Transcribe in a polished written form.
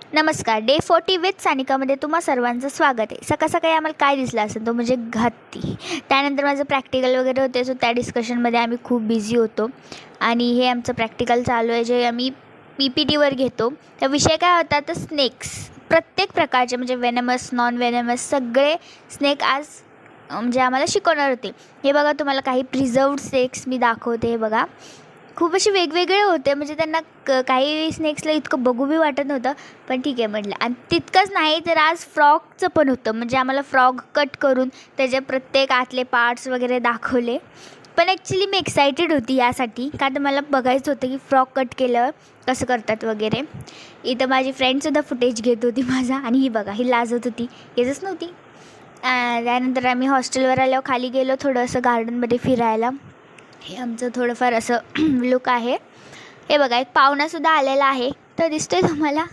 नमस्कार. Day 40 with सानिकामध्ये तुम्हा सर्वांचं स्वागत आहे. सकाळ सकाळी आम्हाला काय दिसलं असेल तो म्हणजे हत्ती. त्यानंतर माझं प्रॅक्टिकल वगैरे होते, सो त्या डिस्कशनमध्ये आम्ही खूप बिझी होतो. आणि हे आमचं प्रॅक्टिकल चालू आहे जे आम्ही PPTवर घेतो. तर विषय काय होता तर स्नेक्स. प्रत्येक प्रकारचे म्हणजे वेनमस, नॉन वेनमस सगळे स्नेक आज म्हणजे आम्हाला शिकवणार होते. हे बघा, तुम्हाला काही प्रिझर्व्ड स्नेक्स मी दाखवते. हे बघा, खूप असे वेगवेगळे होते. म्हणजे त्यांना काही स्नेक्सला इतकं बघू बी वाटत नव्हतं, पण ठीक आहे म्हटलं. आणि तितकंच नाही तर आज फ्रॉगचं पण होतं. म्हणजे आम्हाला फ्रॉग कट करून त्याचे प्रत्येक आतले पार्ट्स वगैरे दाखवले. पण ॲक्च्युली मी एक्सायटेड होती यासाठी, का तर मला बघायचं होतं की फ्रॉग कट केल्यावर कसं करतात वगैरे. इथं माझी फ्रेंडसुद्धा फुटेज घेत होती माझा. आणि ही बघा, ही लाजत होती, येतच नव्हती. त्यानंतर आम्ही हॉस्टेलवर आल्यावर खाली गेलो थोडंसं गार्डनमध्ये फिरायला. हे आमचं थोडंफार असं लुक आहे. हे बघा, एक पाहुणासुद्धा आलेला आहे, तर दिसतोय तुम्हाला.